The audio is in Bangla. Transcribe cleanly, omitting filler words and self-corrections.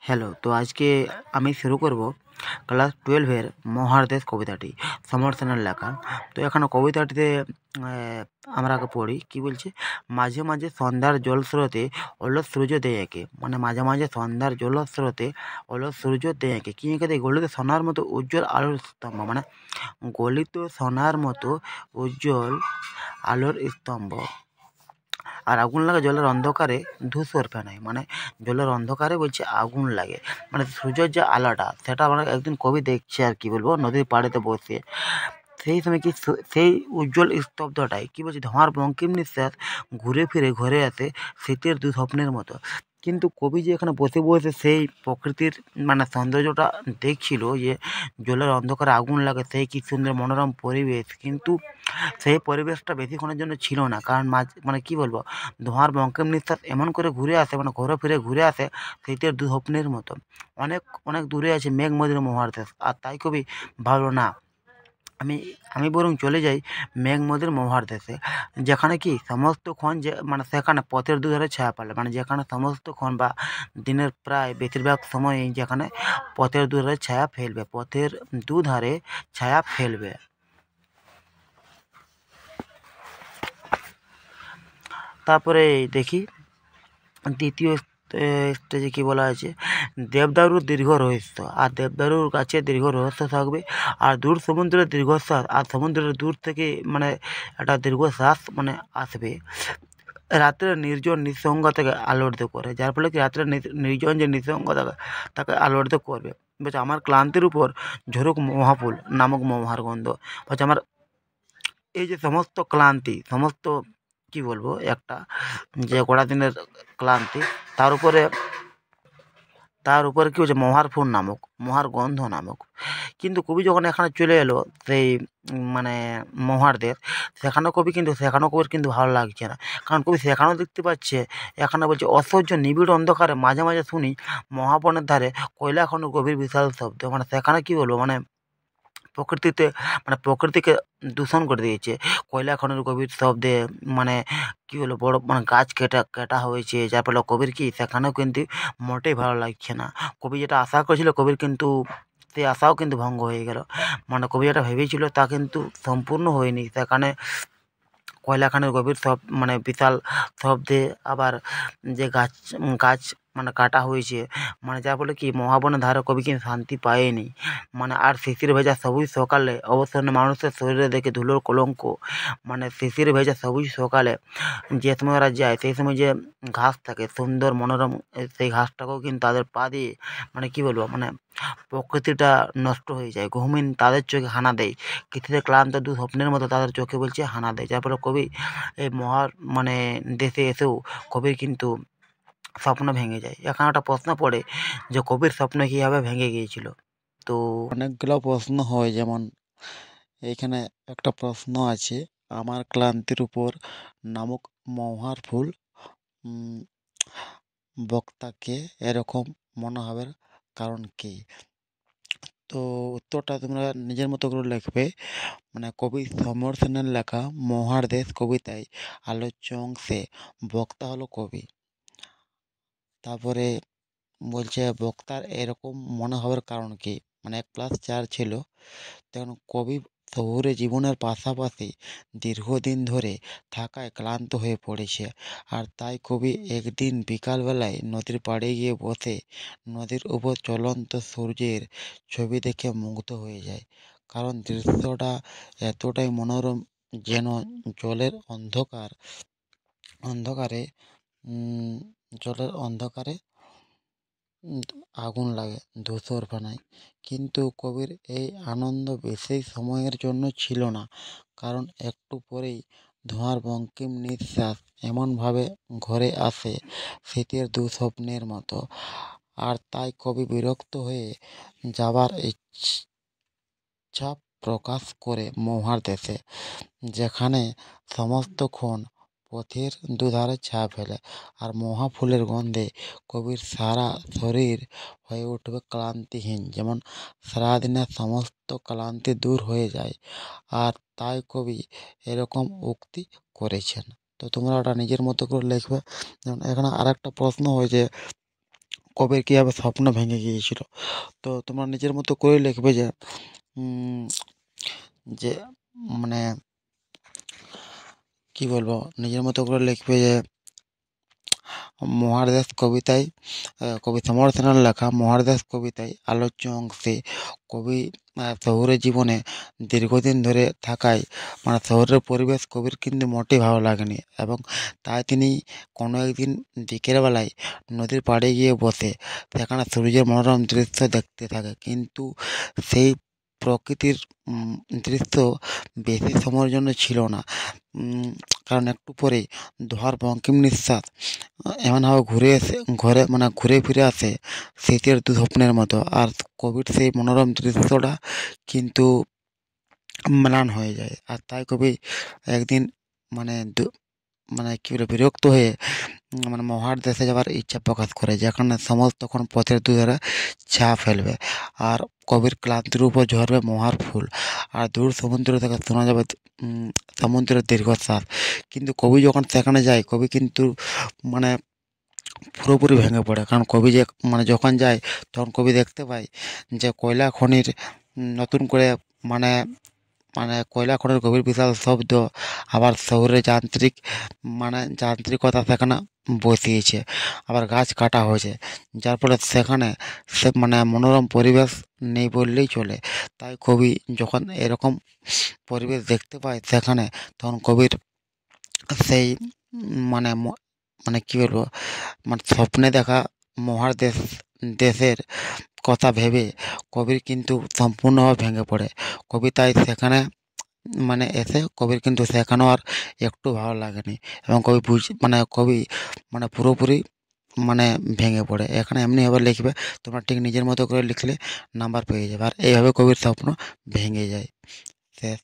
হ্যালো, তো আজকে আমি শুরু করব ক্লাস 12-এর মহাদেশ কবিতাটি সমর সেনের লেখা। তো এখানে কবিতাটিতে আমরা আগে পড়ি কী বলছে, মাঝে মাঝে সন্ধ্যার জলস্রোতে অলস সূর্য দেয় এঁকে, মানে মাঝে মাঝে সন্ধ্যার জলস্রোতে অলস সূর্য দেয় এঁকে, কি এঁকে দেয় গলিত সোনার মতো উজ্জ্বল আলোর স্তম্ভ, মানে গলিত সোনার মতো উজ্জ্বল আলোর স্তম্ভ। আর আগুন লাগে জলের অন্ধকারে ধূসর ফেনায়, মানে জলের অন্ধকারে বলছে আগুন লাগে, মানে সূর্যের যে আলোটা সেটা মানে একদিন কবি দেখছে আর কি বলবো নদীর পাড়েতে বসে। সেই সময় কি সেই উজ্জ্বল স্তব্ধটায় কী বলছে, ধোঁয়ার বঙ্কিম নিঃশ্বাস ঘুরে ফিরে ঘরে আসে শীতের দুঃস্বপ্নের মতো। কিন্তু কবি যে এখানে বসে বসে সেই প্রকৃতির মানে সৌন্দর্যটা দেখছিল, যে জলের অন্ধকারে আগুন লাগে, সেই কী সুন্দর মনোরম পরিবেশ, কিন্তু সেই পরিবেশটা বেশিক্ষণের জন্য ছিল না, কারণ মানে কী বলবো, ধোঁয়ার বঙ্কিম নিঃশ্বাস এমন করে ঘুরে আসে, মানে ঘরে ফিরে ঘুরে আসে শীতের দুঃস্বপ্নের মতো। অনেক অনেক দূরে আছে মেঘমদির মহাদেশ, আর তাই কবি ভাবলো না, আমি আমি বরং চলে যাই মেঘমদির মহার দেশে, যেখানে কি সমস্ত ক্ষণ যে মানে সেখানে পথের দুধারে ছায়া পালে, মানে যেখানে সমস্ত ক্ষণ বা দিনের প্রায় বেশিরভাগ সময়ই যেখানে পথের দুধারে ছায়া ফেলবে, পথের দুধারে ছায়া ফেলবে। তারপরে দেখি দ্বিতীয় স্টেজে কী বলা আছে, দেবদারুর দীর্ঘ রহস্য, আর দেবদারুর কাছে দীর্ঘ রহস্য থাকবে, আর দূর সমুদ্রের দীর্ঘশ্বাস, আর সমুদ্রের দূর থেকে মানে একটা দীর্ঘশ্বাস মানে আসবে। রাত্রের নির্জন নিঃসঙ্গতাকে আলোড়িত করে, যার ফলে কি রাত্রের নির্জন যে নিঃসঙ্গতা তাকে আলোড়িত করবে। বলছে আমার ক্লান্তির উপর ঝরুক মহাফুল নামক মহার গন্ধ। বলছে আমার এই যে সমস্ত ক্লান্তি, সমস্ত কী বলবো, একটা যে গোটা দিনের ক্লান্তি, তার উপরে কী হচ্ছে, মহার ফুল নামক, মহার গন্ধ নামক। কিন্তু কবি যখন এখানে চলে এলো সেই মানে মহার দেশ, সেখানেও কবির কিন্তু ভালো লাগছে না, কারণ কবি সেখানেও দেখতে পাচ্ছে, এখানে বলছে অসহ্য নিবিড় অন্ধকারে মাঝে মাঝে শুনি মহাবনের ধারে কয়লা খনন গভীর বিশাল শব্দ, মানে সেখানে কী বলবো, মানে প্রকৃতিকে দূষণ করে দিয়েছে কয়লা খনির গভীর শব্দে, মানে কী হলো বড় মানে গাছ কাটা হয়েছে, যার ফলে কবির কি সেখানেও কিন্তু মোটেই ভালো লাগছে না। কবি যেটা আশা করেছিল কবির কিন্তু সেই আশাও কিন্তু ভঙ্গ হয়ে গেল, মানে কবি যেটা ভেবেছিল তা কিন্তু সম্পূর্ণ হয়নি। সেখানে কয়লা খনির গভীর মানে বিশাল শব্দে, আবার যে গাছ মানে কাটা হয়েছে, মানে যার ফলে কি মহাবনের ধারে কবি কিন্তু শান্তি পায়নি, মানে আর শিশির ভেজা সবুজ সকালে অবসন্ন মানুষের শরীরে দেখে ধুলোর কলঙ্ক, মানে শিশির ভেজা সবুজ সকালে যে সময় ওরা যায়, সেই সময় যে ঘাস থাকে সুন্দর মনোরম, সেই ঘাসটাকেও কিন্তু তাদের পা দিয়ে মানে কী বলবো, মানে প্রকৃতিটা নষ্ট হয়ে যায়, ঘুমিন তাদের চোখে হানা দেয়, কৃতিতে ক্লান্ত স্বপ্নের মতো তাদের চোখে বলছে হানা দেয়, যার ফলে কবি এই মহার মানে দেশে এসেও কবির কিন্তু স্বপ্ন ভেঙে যায়। এখানে একটা প্রশ্ন পড়ে যে কবির স্বপ্ন কীভাবে ভেঙে গিয়েছিল। তো অনেকগুলো প্রশ্ন হয়, যেমন এইখানে একটা প্রশ্ন আছে, আমার ক্লান্তির উপর নামক মহার ফুল বক্তাকে এরকম মনে হবার কারণ কি? তো উত্তরটা তোমরা নিজের মতো করে লিখবে। মানে কবি সমর সেনের লেখা মহার দেশ কবিতায় আলোচ্য অংশে বক্তা হলো কবি। তারপরে বলছে বক্তার এরকম মনে হওয়ার কারণ কি, মানে 1+4 ছিল। তখন কবি শহুরে জীবনের পাশাপাশি দীর্ঘদিন ধরে থাকায় ক্লান্ত হয়ে পড়েছে, আর তাই কবি একদিন বিকালবেলায় নদীর পাড়ে গিয়ে বসে নদীর উপর চলন্ত সূর্যের ছবি দেখে মুগ্ধ হয়ে যায়, কারণ দৃশ্যটা এতটাই মনোরম যেন জলের অন্ধকারে জলের অন্ধকারে আগুন লাগে ধূসর ফেনায়। কিন্তু কবির এই আনন্দ বেশি সময়ের জন্য ছিল না, কারণ একটু পরেই ধোঁয়ার বঙ্কিম নিঃশ্বাস এমনভাবে ঘরে আসে শীতের দুঃস্বপ্নের মতো, আর তাই কবি বিরক্ত হয়ে যাবার ইচ্ছা প্রকাশ করে মহার দেশে, যেখানে সমস্তক্ষণ পথের দুধারে ছায়া ফেলে, আর মহা ফুলের গন্ধে কবির সারা শরীর হয়ে উঠবে ক্লান্তিহীন, যেমন সারাদিনের সমস্ত ক্লান্তি দূর হয়ে যায়, আর তাই কবি এরকম উক্তি করেছেন। তো তোমরা ওটা নিজের মতো করে লিখবে। যেমন এখানে আর একটা প্রশ্ন হয়েছে, কবির কীভাবে স্বপ্ন ভেঙে গিয়েছিল। তো তোমরা নিজের মতো করে লিখবে যে উম, যে মানে কি বলবো, নিজের মতো করে লিখবে যে মহাদেশ কবিতায় কবি সমর সেনের লেখা মহাদেশ কবিতায় আলোচ্য অংশে কবি শহুরে জীবনে দীর্ঘদিন ধরে থাকায় শহরের পরিবেশ কবির কিন্তু মোটেই ভালো লাগেনি, এবং তাই তিনি কোনো একদিন বিকেলবেলায় নদীর পাড়ে গিয়ে বসে সেখানে সূর্যের মনোরম দৃশ্য দেখতে থাকে। কিন্তু সেই প্রকৃতির দৃশ্য বেশি সময়ের জন্য ছিল না, কারণ একটু পরেই ধোয়ার বঙ্কিম নিঃশ্বাস এমনভাবে ঘুরে এসে ঘুরে ফিরে আসে শীতের দুঃস্বপ্নের মতো। আর কবির সেই মনোরম দৃশ্যটা কিন্তু ম্লান হয়ে যায়। আর তাই কবি একদিন মানে কি বলে বিরক্ত হয়ে মহার দেশে যাওয়ার ইচ্ছা প্রকাশ করে, যেখানে সমস্ত তখন পথের দুধারে ছা ফেলবে আর কবির ক্লান্তির উপর ঝরবে মহার ফুল, আর দূর সমুদ্র থেকে শোনা যাবে সমুদ্রের দীর্ঘশ্বাস। কিন্তু কবি যখন সেখানে যায়, কবি কিন্তু মানে পুরোপুরি ভেঙে পড়ে, কারণ কবি যে যখন যায় তখন কবি দেখতে পায় যে কয়লা খনির নতুন করে মানে কয়লা খনির গভীর বিশাল শব্দ, আবার শহরে যান্ত্রিকতা সেখানে বসিয়েছে, আবার গাছ কাটা হয়েছে, যার ফলে সেখানে সে মনোরম পরিবেশ নেই বললেই চলে। তাই কবি যখন এরকম পরিবেশ দেখতে পায় সেখানে, তখন কবির সেই মানে কি বলবো, স্বপ্নে দেখা মহাদেশ দেশের কথা ভেবে কবির কিন্তু সম্পূর্ণভাবে ভেঙে পড়ে। কবি তাই সেখানে এসে কবির কিন্তু সেখানেও আর একটু ভালো লাগেনি, এবং কবি পুরোপুরি ভেঙে পড়ে। এখানে এমনিভাবে লিখবে, তোমরা ঠিক নিজের মতো করে লিখলে নাম্বার পেয়ে যাবে। আর এইভাবে কবির স্বপ্ন ভেঙে যায়। শেষ।